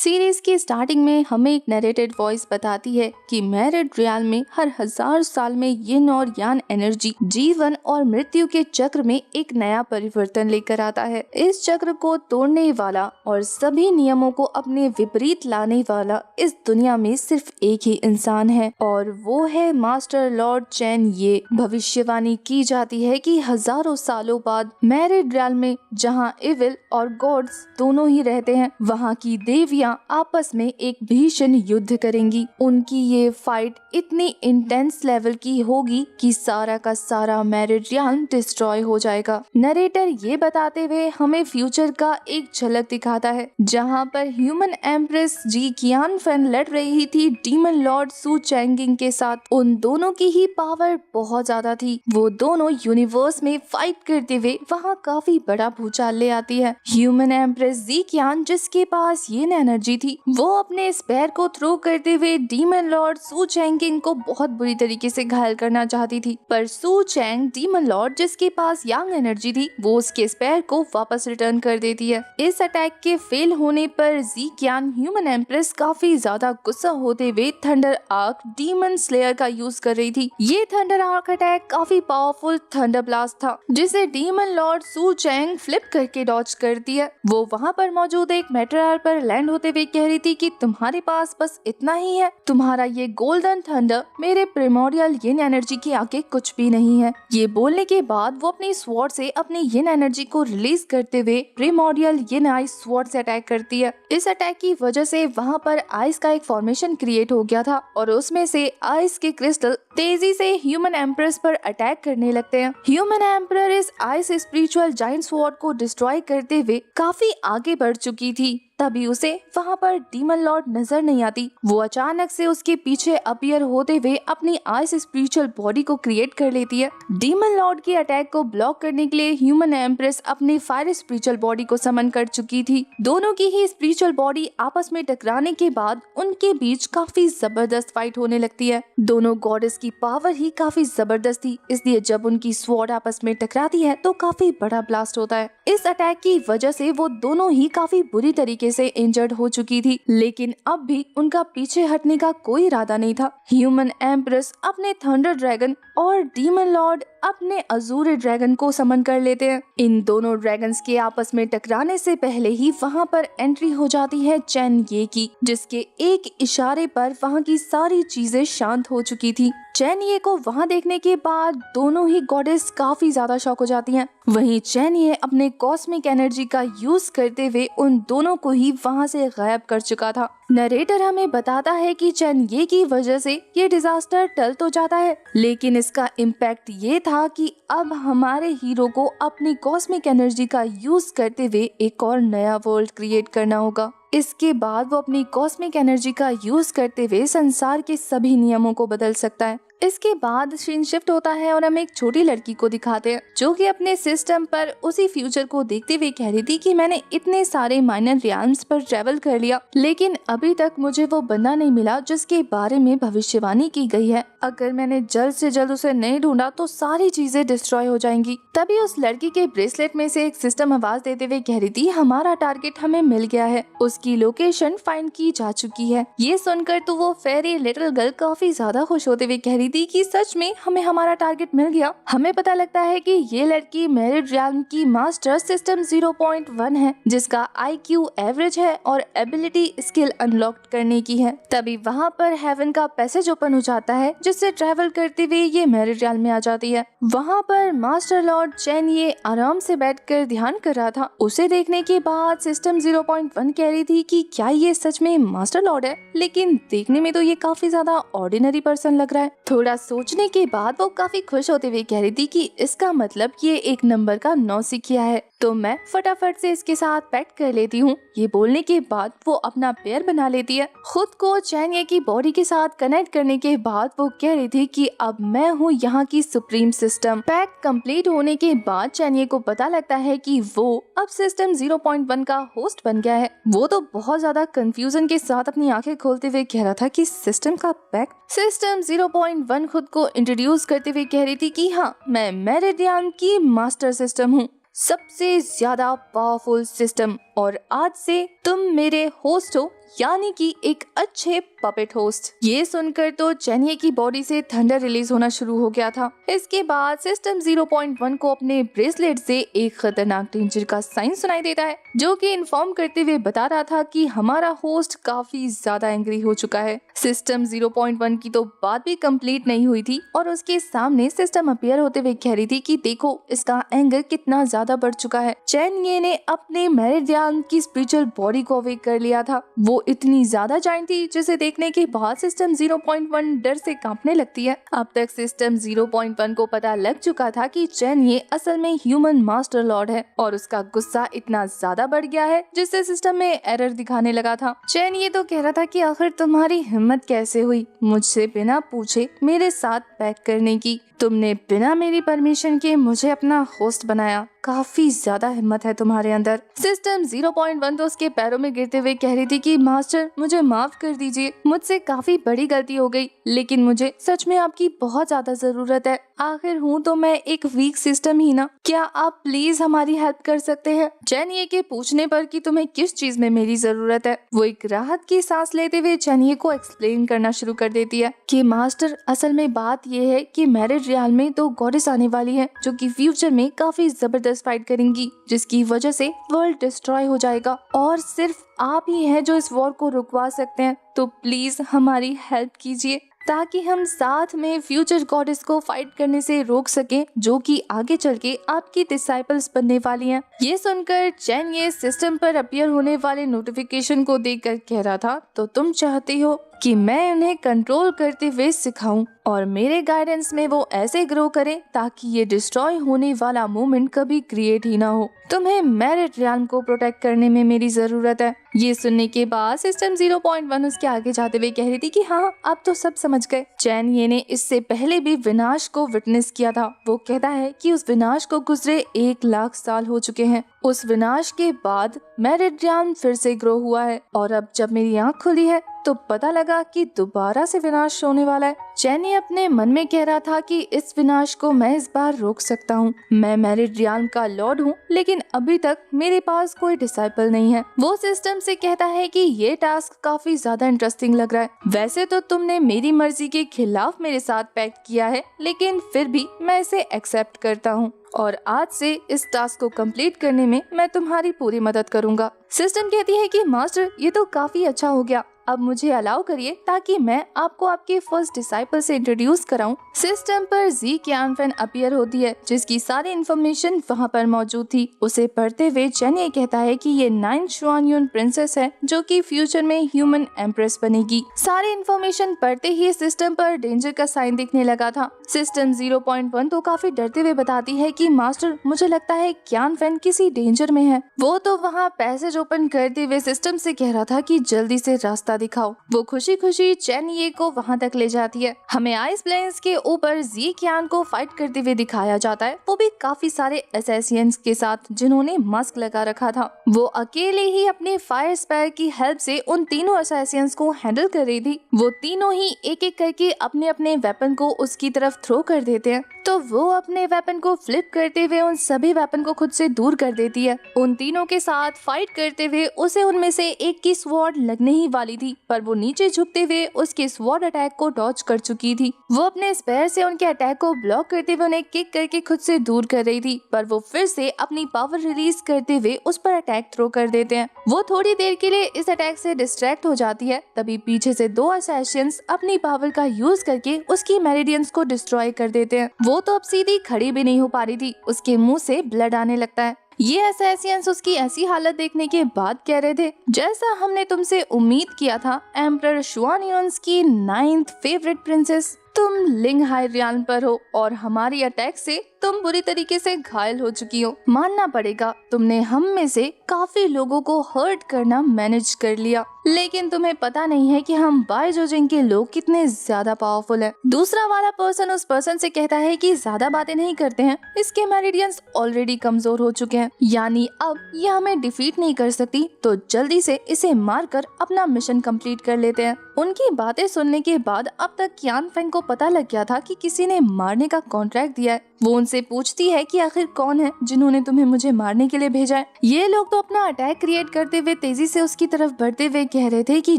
Series की starting में हमें एक नरेटेड वॉइस बताती है कि मेरिडियल में हर 1000 साल में यिन और यान एनर्जी जीवन और मृत्यु के चक्र में एक नया परिवर्तन लेकर आता है। इस चक्र को तोड़ने वाला और सभी नियमों को अपने विपरीत लाने वाला इस दुनिया में सिर्फ एक ही इंसान है और वो है मास्टर लॉर्ड चेन ये। भविष्यवाणी की जाती है कि हजारों सालों बाद मेरिडियल में जहाँ इविल और गॉड्स दोनों ही रहते हैं, वहाँ की देवियाँ आपस में एक भीषण युद्ध करेंगी। उनकी ये फाइट इतनी इंटेंस लेवल की होगी कि सारा का सारा मेरिडियल डिस्ट्रॉय हो जाएगा। नरेटर ये बताते हुए हमें फ्यूचर का एक झलक दिखाता है, जहाँ पर ह्यूमन एम्प्रेस जी कियान फैन लड़ रही थी डीमन लॉर्ड सू चैंगिंग के साथ। उन दोनों की ही पावर बहुत ज्यादा थी। वो दोनों यूनिवर्स में फाइट करते हुए वहाँ काफी बड़ा भूचाल ले आती है। ह्यूमन एम्प्रेस जी कियान जिसके पास ये एनर्जी थी, वो अपने स्पेयर को थ्रो करते हुए डीमन लॉर्ड सू चैंगिंग को बहुत बुरी तरीके से घायल करना चाहती थी, पर सू चैंग डीमन लॉर्ड जिसके पास यांग एनर्जी थी, वो उसके स्पेयर को वापस रिटर्न कर देती है। इस अटैक के फेल होने पर जी कियान ह्यूमन एम्प्रेस काफी ज्यादा गुस्सा होते हुए थंडर आर्क डीमन स्लेयर का यूज कर रही थी। ये थंडर आर्क अटैक काफी पावरफुल थंडर ब्लास्ट था, जिसे डीमन लॉर्ड सू चैंग फ्लिप करके डॉज करती है। वो वहाँ पर मौजूद एक मेटेरियल पर लैंड होते हुए कह रही थी कि तुम्हारे पास बस इतना ही है, तुम्हारा ये गोल्डन थंडर मेरे प्रिमोरियल यिन एनर्जी के आगे कुछ भी नहीं है। ये बोलने के बाद वो अपनी स्वॉर्ड से अपनी यिन एनर्जी को रिलीज करते हुए प्रिमोरियल यिन आइस स्वॉर्ड से अटैक करती है। इस अटैक की वजह से वहाँ पर आइस का एक फॉर्मेशन क्रिएट हो गया था और उसमें से आइस के क्रिस्टल तेजी से ह्यूमन एम्प्रेस पर अटैक करने लगते हैं। ह्यूमन एम्पर इस आइस स्पिरिचुअल जायंट स्वॉर्ड को डिस्ट्रॉय करते हुए काफी आगे बढ़ चुकी थी। तभी उसे वहाँ पर डीमन लॉर्ड नजर नहीं आती। वो अचानक से उसके पीछे अपीयर होते हुए अपनी आइस स्पिरिचुअल बॉडी को क्रिएट कर लेती है। डीमन लॉर्ड की अटैक को ब्लॉक करने के लिए ह्यूमन एम्प्रेस अपनी फायर स्पिरिचुअल बॉडी को समन कर चुकी थी। दोनों की ही स्पिरिचुअल बॉडी आपस में टकराने के बाद उनके बीच काफी जबरदस्त फाइट होने लगती है। दोनों गॉडेस की पावर ही काफी जबरदस्त थी, इसलिए जब उनकी स्वॉर्ड आपस में टकराती है तो काफी बड़ा ब्लास्ट होता है। इस अटैक की वजह से वो दोनों ही काफी बुरी तरीके से इंजर्ड हो चुकी थी, लेकिन अब भी उनका पीछे हटने का कोई इरादा नहीं था। ह्यूमन एम्प्रेस अपने थंडर ड्रैगन और डीमन लॉर्ड अपने अजूर ड्रैगन को समन कर लेते हैं। इन दोनों ड्रैगन्स के आपस में टकराने से पहले ही वहाँ पर एंट्री हो जाती है चेन ये की, जिसके एक इशारे पर वहाँ की सारी चीजें शांत हो चुकी थी। चेन ये को वहाँ देखने के बाद दोनों ही गॉडेस काफी ज्यादा शॉक हो जाती हैं। वहीं चेन ये अपने कॉस्मिक एनर्जी का यूज करते हुए उन दोनों को ही वहाँ से गायब कर चुका था। नरेटर हमें बताता है कि चेन ये की वजह से ये डिजास्टर टल तो जाता है, लेकिन इसका इम्पैक्ट ये था कि अब हमारे हीरो को अपनी कॉस्मिक एनर्जी का यूज करते हुए एक और नया वर्ल्ड क्रिएट करना होगा। इसके बाद वो अपनी कॉस्मिक एनर्जी का यूज करते हुए संसार के सभी नियमों को बदल सकता है। इसके बाद सीन शिफ्ट होता है और हम एक छोटी लड़की को दिखाते हैं, जो कि अपने सिस्टम पर उसी फ्यूचर को देखते हुए कह रही थी कि मैंने इतने सारे माइनर रियल्म्स पर ट्रेवल कर लिया, लेकिन अभी तक मुझे वो बंदा नहीं मिला जिसके बारे में भविष्यवाणी की गई है। अगर मैंने जल्द से जल्द उसे नहीं ढूंढा तो सारी चीजें डिस्ट्रॉय हो जाएंगी। तभी उस लड़की के ब्रेसलेट में से एक सिस्टम आवाज देते हुए कह रही थी, हमारा टारगेट हमें मिल गया है, उसकी लोकेशन फाइंड की जा चुकी है। ये सुनकर तो वो फेरी लिटिल गर्ल काफी ज्यादा खुश होते हुए कह रही थी कि सच में हमें हमारा टारगेट मिल गया। हमें पता लगता है कि ये लड़की मेरिडियल की मास्टर सिस्टम 0.1 है, जिसका IQ एवरेज है और एबिलिटी स्किल अनलॉक करने की है। तभी वहाँ पर हेवन का पैसेज ओपन हो जाता है, जिससे ट्रेवल करते हुए ये मेरिडियल में आ जाती है। वहाँ पर मास्टर लॉर्ड चेन ये आराम से बैठकर ध्यान कर रहा था। उसे देखने के बाद सिस्टम 0.1 कह रही थी कि क्या ये सच में मास्टर लॉर्ड है, लेकिन देखने में तो ये काफी ज्यादा ऑर्डिनरी पर्सन लग रहा है। थोड़ा सोचने के बाद वो काफी खुश होते हुए कह रही थी कि इसका मतलब ये एक नंबर का 9 सीखिया है, तो मैं फटाफट से इसके साथ पैक्ट कर लेती हूँ। ये बोलने के बाद वो अपना पेयर बना लेती है। खुद को चेन ये की बॉडी के साथ कनेक्ट करने के बाद वो कह रही थी कि अब मैं हूँ यहाँ की सुप्रीम सिस्टम। पैक कंप्लीट होने के बाद चेन ये को पता लगता है कि वो अब सिस्टम 0.1 का होस्ट बन गया है। वो तो बहुत ज्यादा कंफ्यूजन के साथ अपनी आंखें खोलते हुए कह रहा था कि सिस्टम का पैक। सिस्टम 0.1 खुद को इंट्रोड्यूस करते हुए कह रही थी कि हाँ, मैं मेरिडियल की मास्टर सिस्टम हूँ, सबसे ज्यादा पावरफुल सिस्टम, और आज से तुम मेरे होस्ट हो यानी कि एक अच्छे पपेट होस्ट। ये सुनकर तो चेनिए की बॉडी से थंडर रिलीज होना शुरू हो गया था। इसके बाद सिस्टम 0.1 को अपने ब्रेसलेट से एक खतरनाक डेंजर का साइन सुनाई देता है, जो कि इन्फॉर्म करते हुए बता रहा था कि हमारा होस्ट काफी ज्यादा एंग्री हो चुका है। सिस्टम 0.1 की तो बात भी कंप्लीट नहीं हुई थी और उसके सामने सिस्टम अपीयर होते हुए कह रही थी कि देखो इसका एंगर कितना ज्यादा बढ़ चुका है। चेनिए ने अपने मेरिडियन की स्पिरिचुअल बॉडी को अवेक कर लिया था। वो इतनी ज्यादा जायंट थी जिसे देखने के बाद सिस्टम 0.1 डर से कांपने लगती है। अब तक सिस्टम 0.1 को पता लग चुका था कि चेनिए असल में ह्यूमन मास्टर लॉर्ड है और उसका गुस्सा इतना ज्यादा बढ़ गया है जिससे सिस्टम में एरर दिखाने लगा था। चेनिए तो कह रहा था कि आखिर तुम्हारी हिम्मत कैसे हुई मुझसे बिना पूछे मेरे साथ पैक करने की। तुमने बिना मेरी परमिशन के मुझे अपना होस्ट बनाया। काफी ज्यादा हिम्मत है तुम्हारे अंदर। सिस्टम 0.1 तो उसके पैरों में गिरते हुए कह रही थी कि मास्टर मुझे माफ कर दीजिए, मुझसे काफी बड़ी गलती हो गई, लेकिन मुझे सच में आपकी बहुत ज्यादा जरूरत है। आखिर हूँ तो मैं एक वीक सिस्टम ही ना, क्या आप प्लीज हमारी हेल्प कर सकते हैं? चेनिए के पूछने पर कि तुम्हें किस चीज में मेरी जरूरत है, वो एक राहत की सांस लेते हुए चेनिए को एक्सप्लेन करना शुरू कर देती है कि मास्टर असल में बात ये है कि मैरिड रियल में 2 गॉडेस आने वाली है जो कि फ्यूचर में काफी जबरदस्त फाइट करेंगी, जिसकी वजह से वर्ल्ड डिस्ट्रॉय हो जाएगा और सिर्फ आप ही हैं जो इस वॉर को रुकवा सकते हैं। तो प्लीज हमारी हेल्प कीजिए ताकि हम साथ में फ्यूचर गॉडेस को फाइट करने से रोक सकें, जो कि आगे चल के आपकी डिसाइपल्स बनने वाली हैं। ये सुनकर चेनिए सिस्टम पर अपीयर होने वाले नोटिफिकेशन को देखकर कह रहा था, तो तुम चाहती हो कि मैं उन्हें कंट्रोल करते हुए सिखाऊं और मेरे गाइडेंस में वो ऐसे ग्रो करें ताकि ये डिस्ट्रॉय होने वाला मोमेंट कभी क्रिएट ही ना हो। तुम्हें मैरिड रियल्म को प्रोटेक्ट करने में मेरी जरूरत है। ये सुनने के बाद सिस्टम 0.1 उसके आगे जाते हुए कह रही थी कि हाँ अब तो सब समझ गए। चेनिए ने इससे पहले भी विनाश को विटनेस किया था। वो कहता है कि उस विनाश को गुजरे 1 लाख साल हो चुके हैं। उस विनाश के बाद मैरिड रियल्म फिर से ग्रो हुआ है और अब जब मेरी आँख खुली है तो पता लगा कि दोबारा से विनाश होने वाला है। चेनिए अपने मन में कह रहा था कि इस विनाश को मैं इस बार रोक सकता हूँ। मैं मैरिड रियल्म का लॉर्ड हूँ, लेकिन अभी तक मेरे पास कोई डिसाइपल नहीं है। वो सिस्टम से कहता है कि ये टास्क काफी ज्यादा इंटरेस्टिंग लग रहा है। वैसे तो तुमने मेरी मर्जी के खिलाफ मेरे साथ पैक्ट किया है, लेकिन फिर भी मैं इसे एक्सेप्ट करता हूँ और आज से इस टास्क को कंप्लीट करने में मैं तुम्हारी पूरी मदद करूंगा। सिस्टम कहती है कि मास्टर ये तो काफी अच्छा हो गया, अब मुझे अलाउ करिए ताकि मैं आपको आपके फर्स्ट डिसाइपल से इंट्रोड्यूस कराऊं। सिस्टम पर जी क्यानफेन अपीयर होती है जिसकी सारी इन्फॉर्मेशन वहाँ पर मौजूद थी। उसे पढ़ते हुए चेनिए कहता है कि ये 9 शुआनयुन प्रिंसेस है जो कि फ्यूचर में ह्यूमन एम्प्रेस बनेगी। सारी इन्फॉर्मेशन पढ़ते ही सिस्टम पर डेंजर का साइन दिखने लगा था। सिस्टम 0.1 तो काफी डरते हुए बताती है कि मास्टर मुझे लगता है क्यानफेन किसी डेंजर में है। वो तो वहाँ पैसेज ओपन करते हुए सिस्टम से कह रहा था कि जल्दी से रास्ता दिखाओ। वो खुशी खुशी चेनिए को वहाँ तक ले जाती है। हमें आइस प्लेन्स के ऊपर जी क्यान को फाइट करते हुए दिखाया जाता है, वो भी काफी सारे असैसियंस के साथ जिन्होंने मास्क लगा रखा था। वो अकेले ही अपने फायर स्पेयर की हेल्प से उन तीनों असैसियंस को हैंडल कर रही थी। वो तीनों ही एक एक करके अपने अपने वेपन को उसकी तरफ थ्रो कर देते हैं, तो वो अपने वेपन को फ्लिप करते हुए उन सभी वेपन को खुद से दूर कर देती है। उन तीनों के साथ फाइट करते हुए उसे उनमें से एक की स्वॉर्ड लगने ही वाली थी, पर वो नीचे झुकते हुए उसके स्वॉर्ड अटैक को डॉज कर चुकी थी। वो अपने स्पेयर से उनके अटैक को ब्लॉक करते हुए उन्हें किक करके खुद से दूर कर रही थी, पर वो फिर से अपनी पावर रिलीज करते हुए उस पर अटैक थ्रो कर देते हैं। वो थोड़ी देर के लिए इस अटैक से डिस्ट्रैक्ट हो जाती है, तभी पीछे से 2 असैसियंस अपनी पावर का यूज करके उसकी मेरिडियंस को डिस्ट्रॉय कर देते हैं। वो तो अब सीधी खड़ी भी नहीं हो पा रही थी, उसके मुंह से ब्लड आने लगता है। ये असैसियंस उसकी ऐसी हालत देखने के बाद कह रहे थे, जैसा हमने तुमसे उम्मीद किया था, एम्परर शुआनयुन्स की 9th फेवरेट प्रिंसेस, तुम लिंग हाई रियल्म पर हो और हमारी अटैक से तुम बुरी तरीके से घायल हो चुकी हो। मानना पड़ेगा तुमने हम में से काफी लोगों को हर्ट करना मैनेज कर लिया, लेकिन तुम्हें पता नहीं है कि हम बायजोजिंग के लोग कितने ज्यादा पावरफुल हैं। दूसरा वाला पर्सन उस पर्सन से कहता है कि ज्यादा बातें नहीं करते हैं, इसके मेरिडियंस ऑलरेडी कमजोर हो चुके हैं, यानी अब ये हमें डिफीट नहीं कर सकती, तो जल्दी से इसे मारकर अपना मिशन कंप्लीट कर लेते हैं। उनकी बातें सुनने के बाद अब तक क्यानफेन को पता लग गया था कि किसी ने मारने का कॉन्ट्रैक्ट दिया है। वो उन उनसे पूछती है कि आखिर कौन है जिन्होंने तुम्हें मुझे मारने के लिए भेजा है। ये लोग तो अपना अटैक क्रिएट करते हुए तेजी से उसकी तरफ बढ़ते हुए कह रहे थे कि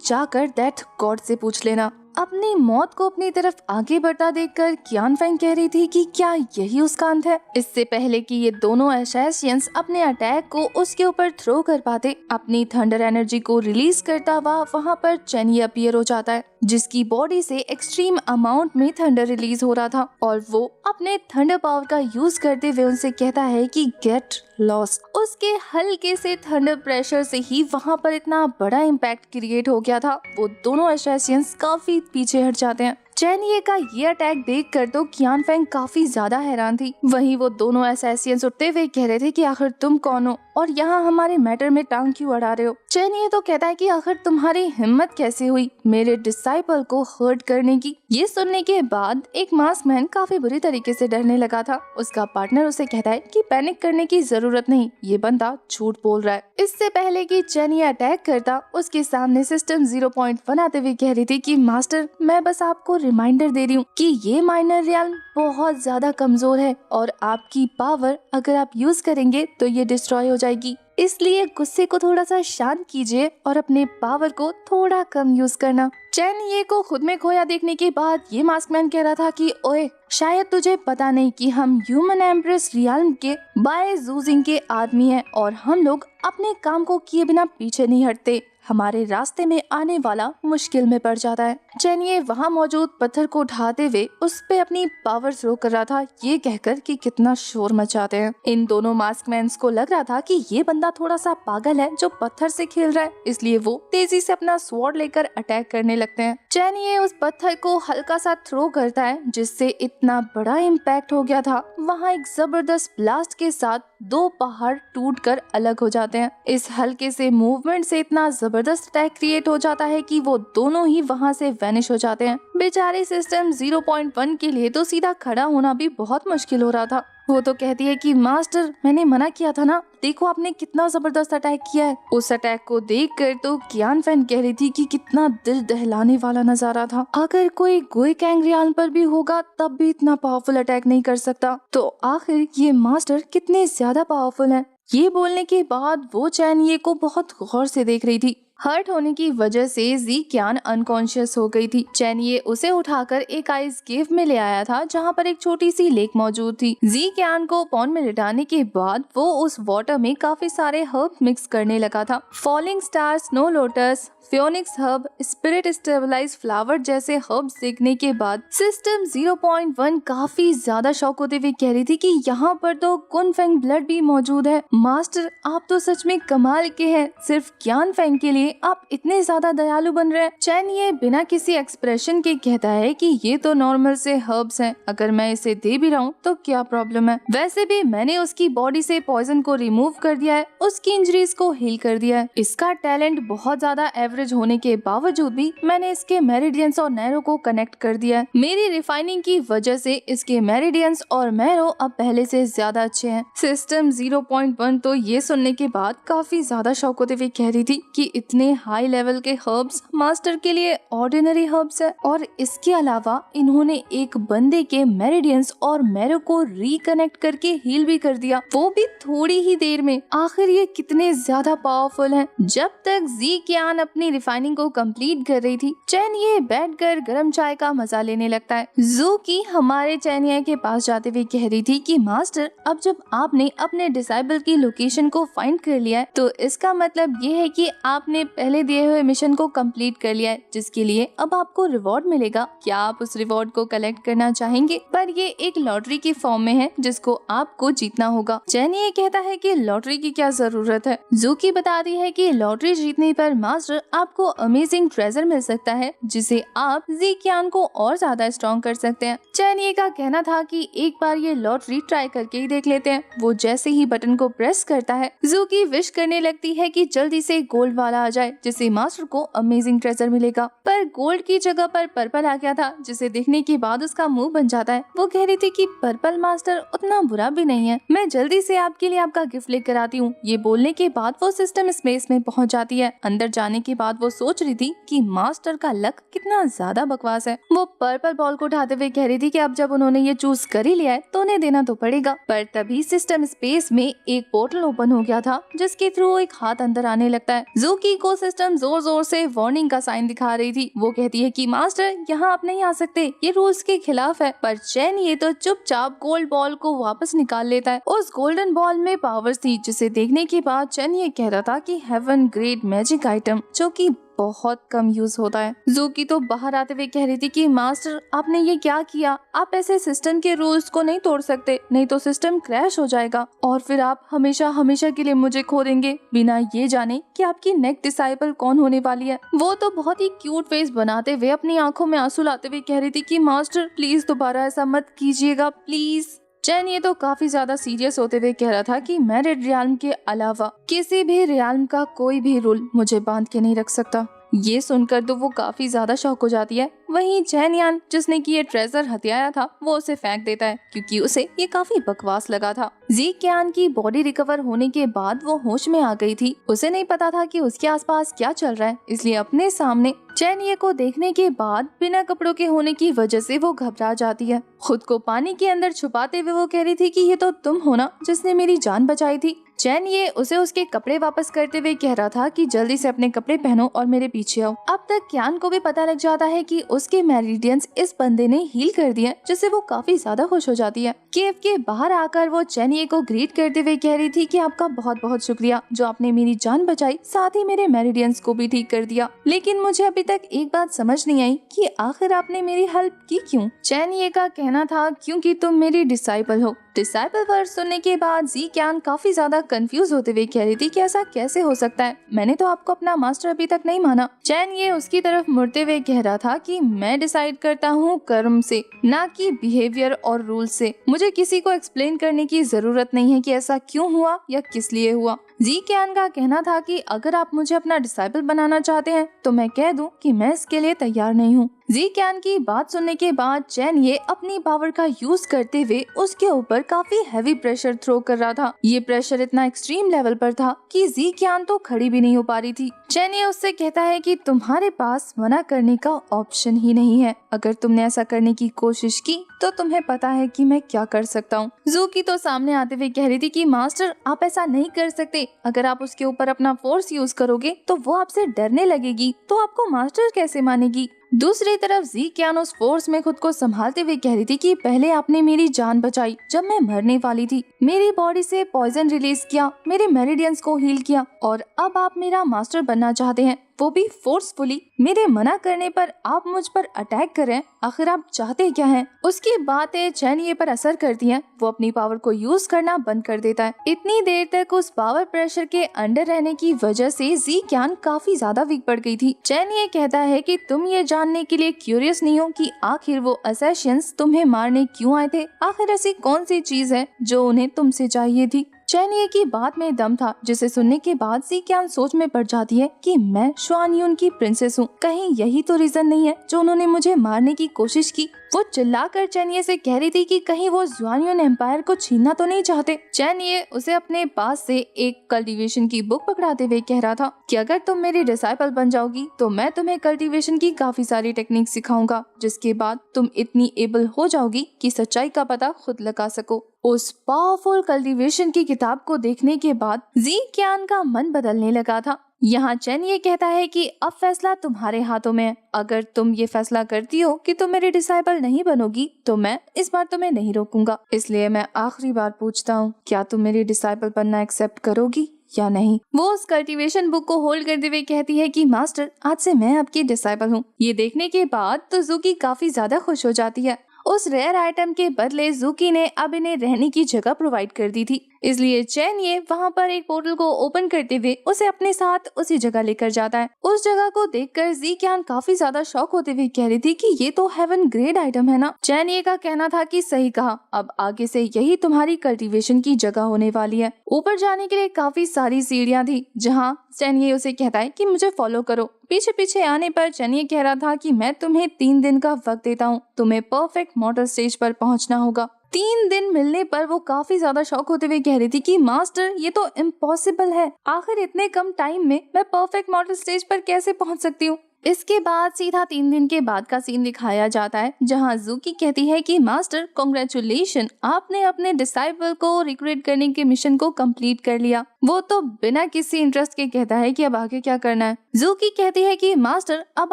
जाकर डेथ गॉड से पूछ लेना। अपनी मौत को अपनी तरफ आगे बढ़ता देखकर कियान फेंग कह रही थी कि क्या यही उसका अंत है। इससे पहले कि ये दोनों असैसियंस अपने अटैक को उसके ऊपर थ्रो कर पाते, अपनी थंडर एनर्जी को रिलीज करता हुआ वहाँ पर चेनी अपीयर हो जाता है, जिसकी बॉडी से एक्सट्रीम अमाउंट में थंडर रिलीज हो रहा था और वो अपने थंडर पावर का यूज करते हुए उनसे कहता है कि गेट लॉस्ट। उसके हल्के से थंडर प्रेशर से ही वहाँ पर इतना बड़ा इम्पैक्ट क्रिएट हो गया था। वो दोनों असैसियंस काफी पीछे हट जाते हैं। चेनिये का ये अटैक देखकर तो कियान फेंग काफी ज्यादा हैरान थी। वहीं वो दोनों असैसियंस उठते हुए कह रहे थे कि आखिर तुम कौन हो और यहाँ हमारे मैटर में टांग क्यों अड़ा रहे हो। चेनिये तो कहता है कि आखिर तुम्हारी हिम्मत कैसे हुई मेरे डिसाइपल को हर्ट करने की। ये सुनने के बाद एक मास्क मैन काफी बुरी तरीके से डरने लगा था। उसका पार्टनर उसे कहता है कि पैनिक करने की जरूरत नहीं, ये बंदा झूठ बोल रहा है। इससे पहले कि चेनिये अटैक करता, उसके सामने सिस्टम 0.1 आते हुए कह रही थी कि मास्टर, मैं बस आपको रिमाइंडर दे रही हूँ कि ये माइनर रियल्म बहुत ज्यादा कमजोर है और आपकी पावर अगर आप यूज करेंगे तो ये डिस्ट्रॉय हो जाएगी। इसलिए गुस्से को थोड़ा सा शांत कीजिए और अपने पावर को थोड़ा कम यूज करना। चेनिये को खुद में खोया देखने के बाद ये मास्कमैन कह रहा था कि ओए, शायद तुझे पता नहीं कि हम ह्यूमन एम्प्रेस रियल्म के बाय जूजिंग के आदमी हैं और हम लोग अपने काम को किए बिना पीछे नहीं हटते। हमारे रास्ते में आने वाला मुश्किल में पड़ जाता है। चेनिये वहाँ मौजूद पत्थर को उठाते हुए उस पे अपनी पावर थ्रो कर रहा था, ये कहकर कि कितना शोर मचाते हैं। इन दोनों मास्कमैन्स को लग रहा था कि ये बंदा थोड़ा सा पागल है जो पत्थर से खेल रहा है, इसलिए वो तेजी से अपना स्वॉर्ड लेकर अटैक करने लगते हैं। चेनिये उस पत्थर को हल्का सा थ्रो करता है जिससे इतना बड़ा इम्पैक्ट हो गया था। वहाँ एक जबरदस्त ब्लास्ट के साथ दो पहाड़ टूटकर अलग हो जाते हैं। इस हल्के से मूवमेंट से इतना जबरदस्त अटैक क्रिएट हो जाता है कि वो दोनों ही वहाँ से वैनिश हो जाते हैं। बेचारे सिस्टम 0.1 के लिए तो सीधा खड़ा होना भी बहुत मुश्किल हो रहा था। वो तो कहती है कि मास्टर, मैंने मना किया था ना, देखो आपने कितना जबरदस्त अटैक किया है। उस अटैक को देखकर तो कियान फेंग कह रही थी कि कितना दिल दहलाने वाला नजारा था। अगर कोई गोइकैंग रियान पर भी होगा तब भी इतना पावरफुल अटैक नहीं कर सकता, तो आखिर ये मास्टर कितने ज्यादा पावरफुल हैं। ये बोलने के बाद वो चेनिये को बहुत गौर से देख रही थी। हर्ट होने की वजह से जी क्यान अनकॉन्शियस हो गई थी। चेनिये उसे उठाकर एक आइस केव में ले आया था जहाँ पर एक छोटी सी लेक मौजूद थी। जी क्यान को पॉन्ड में लिटाने के बाद वो उस वाटर में काफी सारे हर्ब मिक्स करने लगा था। Falling star, snow lotus, phoenix herb, spirit stabilize flower जैसे हर्ब्स देखने के बाद सिस्टम 0.1 काफी ज्यादा शॉक होते हुए कह रही थी कि यहाँ पर तो कुन फेंग ब्लड भी मौजूद है। मास्टर, आप तो सच में कमाल के हैं, सिर्फ कियान फेंग के लिए आप इतने ज्यादा दयालु बन रहे हैं। चेनिये बिना किसी एक्सप्रेशन के कहता है कि ये तो नॉर्मल से हर्ब्स हैं, अगर मैं इसे दे भी रहा हूँ तो क्या प्रॉब्लम है। वैसे भी मैंने उसकी बॉडी से पॉइजन को रिमूव कर दिया है, उसकी इंजरीज को हील कर दिया है। इसका टैलेंट बहुत ज्यादा एवरेज होने के बावजूद भी मैंने इसके मेरिडियंस और नैरो को कनेक्ट कर दिया है। मेरी रिफाइनिंग की वजह से इसके मेरिडियंस और नैरो अब पहले से ज्यादा अच्छे हैं। सिस्टम 0.1 तो ये सुनने के बाद काफी ज्यादा शौक होते हुए कह रही थी कि इतने हाई लेवल के हर्ब्स मास्टर के लिए ऑर्डिनरी हर्ब्स है, और इसके अलावा इन्होंने एक बंदे के मेरिडियंस और मैरो को रिकनेक्ट करके हील भी कर दिया, वो भी थोड़ी ही देर में। आखिर ये कितने ज्यादा पावरफुल हैं। जब तक जी क्यान अपनी रिफाइनिंग को कंप्लीट कर रही थी, चेनिये बैठकर गर्म चाय का मजा लेने लगता है। ज़ूकी हमारे चेनिये के पास जाते हुए कह रही थी कि मास्टर, अब जब आपने अपने डिसाइबल की लोकेशन को फाइंड कर लिया है तो इसका मतलब ये है कि आपने पहले दिए हुए मिशन को कंप्लीट कर लिया है, जिसके लिए अब आपको रिवॉर्ड मिलेगा। क्या आप उस रिवॉर्ड को कलेक्ट करना चाहेंगे? पर ये एक लॉटरी की फॉर्म में है जिसको आपको जीतना होगा। चेनिये कहता है कि लॉटरी की क्या जरूरत है। ज़ूकी बताती है कि लॉटरी जीतने पर मास्टर आपको अमेजिंग ट्रेजर मिल सकता है जिसे आप जी क्यान को और ज्यादा स्ट्रॉन्ग कर सकते हैं। चेनिये का कहना था कि एक बार ये लॉटरी ट्राई करके ही देख लेते हैं। वो जैसे ही बटन को प्रेस करता है, ज़ूकी विश करने लगती है कि जल्दी से गोल्ड वाला आ जाए जिससे मास्टर को अमेजिंग ट्रेजर मिलेगा। पर गोल्ड की जगह पर पर्पल आ गया था, जिसे देखने के बाद उसका मुंह बन जाता है। वो कह रही थी कि पर्पल मास्टर उतना बुरा भी नहीं है, मैं जल्दी से आपके लिए आपका गिफ्ट लेकर आती हूँ। ये बोलने के बाद वो सिस्टम स्पेस में पहुँच जाती है। अंदर जाने के बाद वो सोच रही थी कि मास्टर का लक कितना ज्यादा बकवास है। वो पर्पल बॉल को उठाते हुए कह रही थी कि अब जब उन्होंने ये चूज कर ही लिया है तो उन्हें देना तो पड़ेगा। पर तभी सिस्टम स्पेस में एक पोर्टल ओपन हो गया था, जिसके थ्रू एक हाथ अंदर आने लगता है। ज़ूकी को सिस्टम जोर जोर से वार्निंग का साइन दिखा रही थी। वो कहती है कि मास्टर यहाँ आप नहीं आ सकते, ये रूल्स के खिलाफ है। पर चैन ये तो चुपचाप गोल्ड बॉल को वापस निकाल लेता है। उस गोल्डन बॉल में पावर्स थी, जिसे देखने के बाद चैन ये कह रहा था कि हेवन ग्रेट मैजिक आइटम, जो कि बहुत कम यूज होता है। ज़ूकी तो बाहर आते हुए कह रही थी कि मास्टर आपने ये क्या किया, आप ऐसे सिस्टम के रूल्स को नहीं तोड़ सकते, नहीं तो सिस्टम क्रैश हो जाएगा और फिर आप हमेशा हमेशा के लिए मुझे खो देंगे, बिना ये जाने कि आपकी नेक्स्ट डिसाइपल कौन होने वाली है। वो तो बहुत ही क्यूट फेस बनाते हुए अपनी आंखों में आंसू लाते हुए कह रही थी कि मास्टर प्लीज दोबारा ऐसा मत कीजिएगा प्लीज। चैन ये तो काफी ज्यादा सीरियस होते हुए कह रहा था कि मैरिड रियाल्म के अलावा किसी भी रियाल्म का कोई भी रूल मुझे बांध के नहीं रख सकता। ये सुनकर तो वो काफी ज्यादा शॉक हो जाती है। वहीं चैन यान, जिसने कि ये ट्रेजर हथियाया था, वो उसे फेंक देता है क्योंकि उसे ये काफी बकवास लगा था। जी क्यान की बॉडी रिकवर होने के बाद वो होश में आ गई थी। उसे नहीं पता था कि उसके आसपास क्या चल रहा है, इसलिए अपने सामने चैन ये को देखने के बाद बिना कपड़ों के होने की वजह से वो घबरा जाती है। खुद को पानी के अंदर छुपाते हुए वो कह रही थी कि ये तो तुम हो ना जिसने मेरी जान बचाई थी। चैन ये उसे उसके कपड़े वापस करते हुए कह रहा था कि जल्दी से अपने कपड़े पहनो और मेरे पीछे आओ। अब तक क्यान को भी पता लग जाता है कि उसके मेरिडियंस इस बंदे ने हील कर दिए, जिससे वो काफी ज्यादा खुश हो जाती है। केव के बाहर आकर वो चैन ये को ग्रीट करते हुए कह रही थी कि आपका बहुत बहुत शुक्रिया, जो आपने मेरी जान बचाई, साथ ही मेरे मेरिडियंस को भी ठीक कर दिया। लेकिन मुझे अभी तक एक बात समझ नहीं आई कि आखिर आपने मेरी हेल्प की क्यों। चैन ये का कहना था क्योंकि तुम मेरी डिसाइपल हो। डिसाइपल वर्ड सुनने के बाद जी क्यान काफी ज्यादा कंफ्यूज होते हुए कह रही थी कि ऐसा कैसे हो सकता है, मैंने तो आपको अपना मास्टर अभी तक नहीं माना। चैन ये उसकी तरफ मुड़ते हुए कह रहा था कि मैं डिसाइड करता हूँ कर्म से, ना कि बिहेवियर और रूल से। मुझे किसी को एक्सप्लेन करने की जरूरत नहीं है कि ऐसा क्यों हुआ या किस लिए हुआ। जी क्यान का कहना था कि अगर आप मुझे अपना डिसाइपल बनाना चाहते हैं तो मैं कह दूं कि मैं इसके लिए तैयार नहीं हूँ। जी क्यान की बात सुनने के बाद चैन ये अपनी पावर का यूज करते हुए उसके ऊपर काफी हैवी प्रेशर थ्रो कर रहा था। ये प्रेशर इतना एक्सट्रीम लेवल पर था कि जी क्यान तो खड़ी भी नहीं हो पा रही थी। चैन ये उससे कहता है कि तुम्हारे पास मना करने का ऑप्शन ही नहीं है, अगर तुमने ऐसा करने की कोशिश की तो तुम्हें पता है कि मैं क्या कर सकता हूँ। ज़ूकी तो सामने आते हुए कह रही थी कि मास्टर आप ऐसा नहीं कर सकते, अगर आप उसके ऊपर अपना फोर्स यूज करोगे तो वो आपसे डरने लगेगी, तो आपको मास्टर कैसे मानेगी। दूसरी तरफ जी क्यान उस फोर्स में खुद को संभालते हुए कह रही थी कि पहले आपने मेरी जान बचाई जब मैं मरने वाली थी, मेरी बॉडी से पॉइजन रिलीज किया, मेरे मेरिडियंस को हील किया, और अब आप मेरा मास्टर बनना चाहते हैं, वो भी फोर्सफुली। मेरे मना करने पर आप मुझ पर अटैक करें, आखिर आप चाहते क्या हैं? उसकी बातें चैन ये पर असर करती हैं। वो अपनी पावर को यूज करना बंद कर देता है। इतनी देर तक उस पावर प्रेशर के अंडर रहने की वजह से जी क्यान काफी ज्यादा वीक पड़ गई थी। चैन ये कहता है कि तुम ये जानने के लिए क्यूरियस नहीं हो कि आखिर वो असैसिन्स तुम्हें मारने क्यों आए थे, आखिर ऐसी कौन सी चीज है जो उन्हें तुमसे चाहिए थी। चैन ये की बात में दम था, जिसे सुनने के बाद जी क्यान सोच में पड़ जाती है कि मैं शुआन युन की प्रिंसेस हूँ, कहीं यही तो रीजन नहीं है जो उन्होंने मुझे मारने की कोशिश की। वो चिल्लाकर चैन ये से कह रही थी कि कहीं वो जुआन युन एम्पायर को छीनना तो नहीं चाहते। चैन ये उसे अपने पास से एक कल्टीवेशन की बुक पकड़ाते हुए कह रहा था कि अगर तुम मेरी डिसाइपल बन जाओगी तो मैं तुम्हें कल्टीवेशन की काफी सारी टेक्निक सिखाऊंगा, जिसके बाद तुम इतनी एबल हो जाओगी कि सच्चाई का पता खुद लगा सको। उस पावरफुल कल्टीवेशन की किताब को देखने के बाद जी क्यान का मन बदलने लगा था। यहाँ चैन ये कहता है कि अब फैसला तुम्हारे हाथों में है, अगर तुम ये फैसला करती हो कि तुम मेरी डिसाइपल नहीं बनोगी तो मैं इस बार तुम्हें नहीं रोकूंगा। इसलिए मैं आखिरी बार पूछता हूँ, क्या तुम मेरी डिसाइपल बनना एक्सेप्ट करोगी या नहीं। वो उस कल्टीवेशन बुक को होल्ड करते हुए कहती है कि मास्टर आज से मैं आपकी डिसाइपल हूँ। ये देखने के बाद तो ज़ूकी काफी ज्यादा खुश हो जाती है। उस रेयर आइटम के बदले ज़ूकी ने अब इन्हें रहने की जगह प्रोवाइड कर दी थी। इसलिए चैन ये वहाँ पर एक पोर्टल को ओपन करते हुए उसे अपने साथ उसी जगह लेकर जाता है। उस जगह को देखकर जी क्यान काफी ज्यादा शॉक होते हुए कह रही थी कि ये तो हेवन ग्रेड आइटम है ना। चैन ये का कहना था कि सही कहा, अब आगे से यही तुम्हारी कल्टीवेशन की जगह होने वाली है। ऊपर जाने के लिए काफी सारी सीढ़ियाँ थी जहाँ चैन ये उसे कहता है कि मुझे फॉलो करो। पीछे पीछे आने पर चैन ये कह रहा था कि मैं तुम्हें 3 दिन का वक्त देता हूँ, तुम्हें परफेक्ट मॉडल स्टेज पर पहुँचना होगा। 3 दिन मिलने पर वो काफी ज्यादा शॉक होते हुए कह रही थी कि मास्टर ये तो इम्पॉसिबल है, आखिर इतने कम टाइम में मैं परफेक्ट मॉडल स्टेज पर कैसे पहुंच सकती हूँ। इसके बाद सीधा 3 दिन के बाद का सीन दिखाया जाता है जहां ज़ूकी कहती है कि मास्टर कांग्रेचुलेशन, आपने अपने डिसाइपल को रिक्रूट करने के मिशन को कंप्लीट कर लिया। वो तो बिना किसी इंटरेस्ट के कहता है कि अब आगे क्या करना है। ज़ूकी कहती है कि मास्टर अब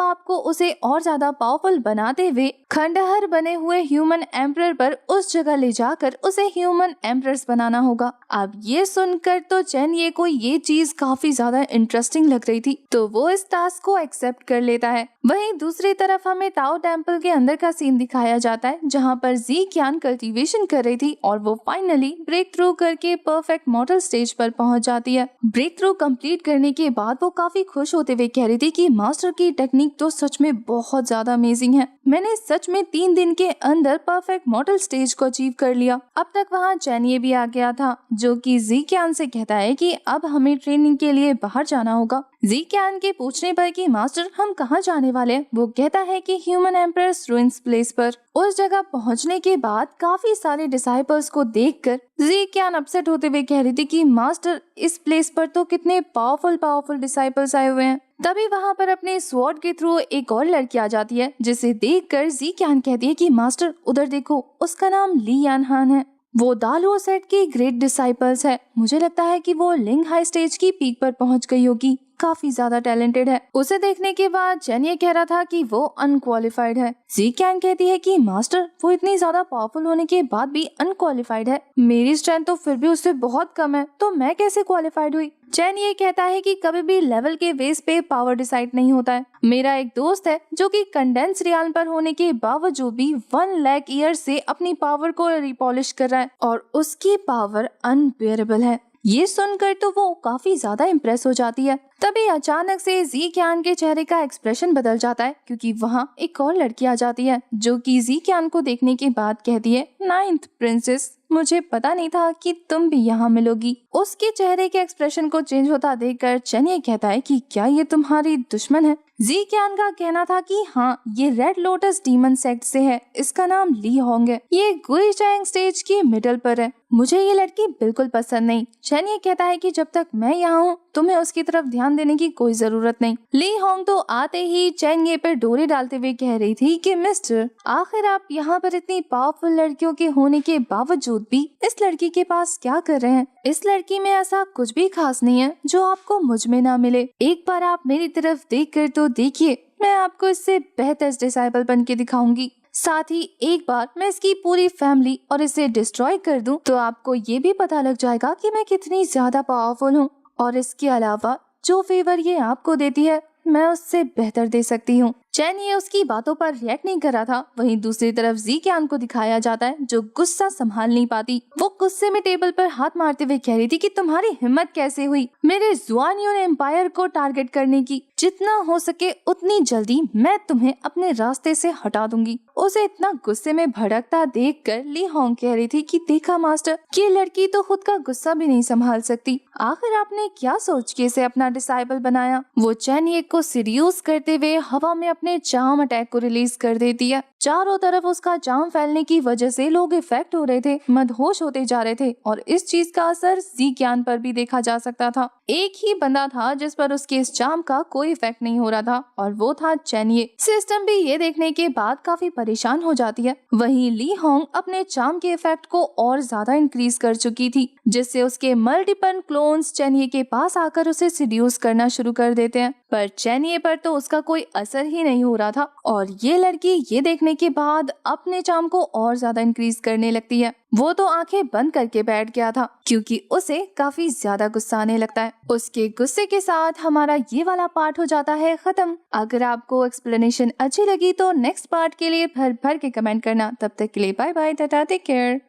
आपको उसे और ज्यादा पावरफुल बनाते हुए खंडहर बने हुए ह्यूमन एम्परर पर उस जगह ले जाकर उसे ह्यूमन एम्परर्स बनाना होगा। अब ये सुनकर तो चैन ये को ये चीज काफी ज्यादा इंटरेस्टिंग लग रही थी, तो वो इस टास्क को एक्सेप्ट कर लेता है। वहीं दूसरी तरफ हमें ताओ टेम्पल के अंदर का सीन दिखाया जाता है जहाँ पर जी क्यान कल्टीवेशन कर रही थी और वो फाइनली ब्रेक थ्रू करके परफेक्ट मॉडल स्टेज पर पहुंच जाती है। ब्रेक थ्रू कंप्लीट करने के बाद वो काफी खुश होते हुए कह रही थी कि मास्टर की टेक्निक तो सच में बहुत ज्यादा अमेजिंग है, मैंने सच में 3 दिन के अंदर परफेक्ट मॉडल स्टेज को अचीव कर लिया। अब तक वहाँ चैन ये भी आ गया था जो कि जी क्यान से कहता है कि अब हमें ट्रेनिंग के लिए बाहर जाना होगा। जी क्यान के पूछने पर कि मास्टर हम कहाँ जाने वाले हैं, वो कहता है कि ह्यूमन एम्परर्स रूइंस प्लेस पर। उस जगह पहुँचने के बाद काफी सारे डिसाइपल्स को देखकर जी क्यान अपसेट होते हुए कह रही थी कि मास्टर इस प्लेस पर तो कितने पावरफुल डिसाइपल्स आए हुए हैं। तभी वहाँ पर अपने स्वॉर्ड के थ्रू एक और लड़की आ जाती है जिसे देखकर जी क्यान कहती है कि मास्टर उधर देखो, उसका नाम ली यान हान है, वो दालुओ सेट की ग्रेट डिसाइपल्स है। मुझे लगता है कि वो लिंग हाई स्टेज की पीक पर पहुंच गई होगी, काफी ज्यादा टैलेंटेड है। उसे देखने के बाद चैन ये कह रहा था कि वो अनक्वालिफाइड है। जी क्यान कहती है कि मास्टर वो इतनी ज्यादा पावरफुल होने के बाद भी अनक्वालिफाइड है, मेरी स्ट्रेंथ तो फिर भी उससे बहुत कम है, तो मैं कैसे क्वालिफाइड हुई। चैन ये कहता है कि कभी भी लेवल के बेस पे पावर डिसाइड नहीं होता है। मेरा एक दोस्त है जो कि कंडेंस रियाल पर होने के बावजूद भी 1 लाख ईयर से अपनी पावर को रिपॉलिश कर रहा है और उसकी पावर अनबियरेबल है। ये सुनकर तो वो काफी ज्यादा इम्प्रेस हो जाती है। तभी अचानक से जी क्यान के चेहरे का एक्सप्रेशन बदल जाता है क्योंकि वहाँ एक और लड़की आ जाती है जो कि जी क्यान को देखने के बाद कहती है, 9th प्रिंसेस, मुझे पता नहीं था कि तुम भी यहाँ मिलोगी। उसके चेहरे के एक्सप्रेशन को चेंज होता देखकर चैन ये कहता है कि क्या ये तुम्हारी दुश्मन है। जी क्यान का कहना था कि हाँ, ये रेड लोटस डीमन सेक्ट से है, इसका नाम ली होंग है, ये गुइचांग स्टेज की मिडल पर है, मुझे ये लड़की बिल्कुल पसंद नहीं। चैन ये कहता है कि जब तक मैं यहाँ हूँ तुम्हें उसकी तरफ ध्यान देने की कोई जरूरत नहीं। ली होंग तो आते ही चैन ये पर डोरी डालते हुए कह रही थी कि मिस्टर, आखिर आप यहाँ पर इतनी पावरफुल लड़कियों के होने के बावजूद भी इस लड़की के पास क्या कर रहे हैं। इस लड़की में ऐसा कुछ भी खास नहीं है जो आपको मुझ में ना मिले। एक बार आप मेरी तरफ देख कर तो देखिए, मैं आपको इससे बेहतर डिसाइपल बन के दिखाऊंगी। साथ ही एक बार मैं इसकी पूरी फैमिली और इसे डिस्ट्रॉय कर दूं तो आपको ये भी पता लग जाएगा कि मैं कितनी ज्यादा पावरफुल हूँ। और इसके अलावा जो फेवर ये आपको देती है मैं उससे बेहतर दे सकती हूँ। चैन ये उसकी बातों पर रिएक्ट नहीं कर रहा था। वहीं दूसरी तरफ जी क्यान को दिखाया जाता है जो गुस्सा संभाल नहीं पाती। वो गुस्से में टेबल पर हाथ मारते हुए कह रही थी कि तुम्हारी हिम्मत कैसे हुई मेरे जुआनियन एम्पायर को टारगेट करने की, जितना हो सके उतनी जल्दी मैं तुम्हें अपने रास्ते से हटा दूंगी। उसे इतना गुस्से में भड़कता देखकर ली होंग कह रही थी कि देखा मास्टर, ये लड़की तो खुद का गुस्सा भी नहीं संभाल सकती, आखिर आपने क्या सोच के इसे अपना डिसाइबल बनाया। वो चैन ये को सीड्यूस करते हुए हवा में अपने चार्म अटैक को रिलीज कर देती है। चारों तरफ उसका चार्म फैलने की वजह से लोग इफेक्ट हो रहे थे, मदहोश होते जा रहे थे और इस चीज का असर जी क्यान पर भी देखा जा सकता था। एक ही बंदा था जिस पर उसके इस चार्म का कोई इफेक्ट नहीं हो रहा था और वो था चैन ये। सिस्टम भी ये देखने के बाद काफी परेशान हो जाती है। वहीं ली होंग अपने चार्म के इफेक्ट को और ज्यादा इंक्रीज कर चुकी थी जिससे उसके मल्टीपल क्लोन्स चैन ये के पास आकर उसे सीड्यूस करना शुरू कर देते हैं। पर चैन ये पर तो उसका कोई असर ही नहीं हो रहा था और ये लड़की ये देखने के बाद अपने चार्म को और ज्यादा इंक्रीज करने लगती है। वो तो आंखें बंद करके बैठ गया था क्योंकि उसे काफी ज्यादा गुस्सा आने लगता है। उसके गुस्से के साथ हमारा ये वाला पार्ट हो जाता है खत्म। अगर आपको एक्सप्लेनेशन अच्छी लगी तो नेक्स्ट पार्ट के लिए भर भर के कमेंट करना। तब तक के लिए bye bye, tata, take care.